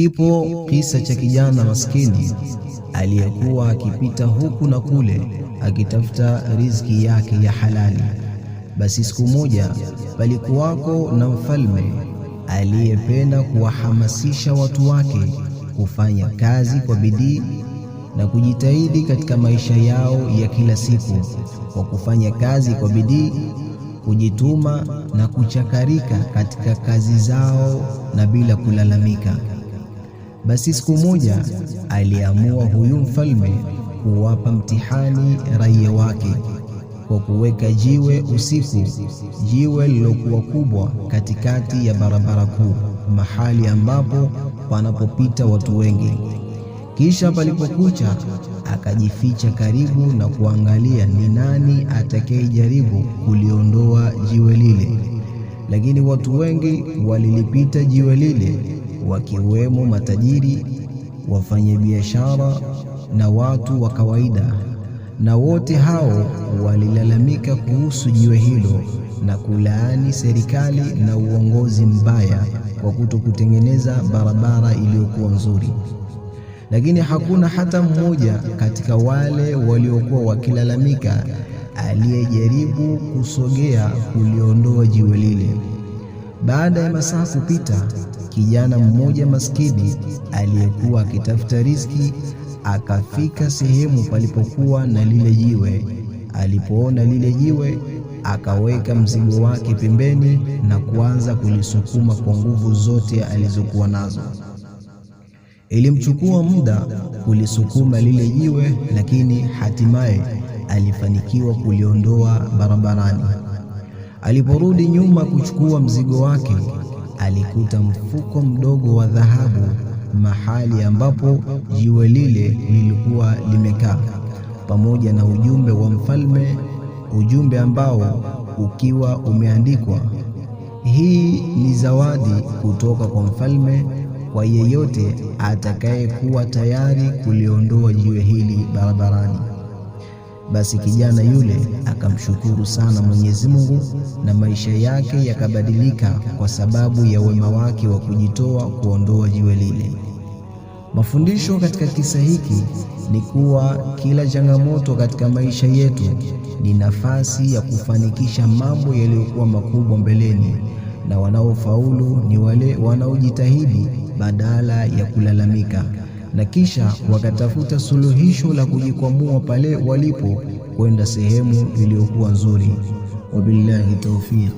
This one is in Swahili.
Kipo kisa cha kijana maskini aliyekuwa akipita huku na kule akitafuta riziki yake ya halali. Basi siku moja palikuwako na mfalme aliyependa kuwahamasisha watu wake kufanya kazi kwa bidii na kujitahidi katika maisha yao ya kila siku, kwa kufanya kazi kwa bidii, kujituma na kuchakarika katika kazi zao na bila kulalamika. Basi siku moja aliamua huyu mfalme kuwapa mtihani raia wake kwa kuweka jiwe usiku, jiwe lilokuwa kubwa katikati ya barabara kuu, mahali ambapo panapopita watu wengi. Kisha palipokucha akajificha karibu na kuangalia ni nani atakayejaribu kuliondoa jiwe lile. Lakini watu wengi walilipita jiwe lile, wakiwemo matajiri, wafanyabiashara na watu wa kawaida, na wote hao walilalamika kuhusu jiwe hilo na kulaani serikali na uongozi mbaya kwa kutokutengeneza barabara iliyokuwa nzuri. Lakini hakuna hata mmoja katika wale waliokuwa wakilalamika aliyejaribu kusogea kuliondoa jiwe lile. Baada ya masaa kupita, kijana mmoja maskini aliyekuwa akitafuta riziki akafika sehemu palipokuwa na lile jiwe. Alipoona lile jiwe, akaweka mzigo wake pembeni na kuanza kulisukuma kwa nguvu zote alizokuwa nazo. Ilimchukua muda kulisukuma lile jiwe, lakini hatimaye alifanikiwa kuliondoa barabarani. Aliporudi nyuma kuchukua mzigo wake, alikuta mfuko mdogo wa dhahabu mahali ambapo jiwe lile lilikuwa limekaa, pamoja na ujumbe wa mfalme, ujumbe ambao ukiwa umeandikwa, hii ni zawadi kutoka kwa mfalme kwa yeyote atakayekuwa tayari kuliondoa jiwe hili barabarani. Basi kijana yule akamshukuru sana Mwenyezi Mungu na maisha yake yakabadilika kwa sababu ya wema wake wa kujitoa kuondoa jiwe lile. Mafundisho katika kisa hiki ni kuwa kila changamoto katika maisha yetu ni nafasi ya kufanikisha mambo yaliyokuwa makubwa mbeleni, na wanaofaulu ni wale wanaojitahidi badala ya kulalamika, na kisha wakatafuta suluhisho la kujikwamua pale walipo kwenda sehemu iliyokuwa nzuri. Wabillahi tawfiq.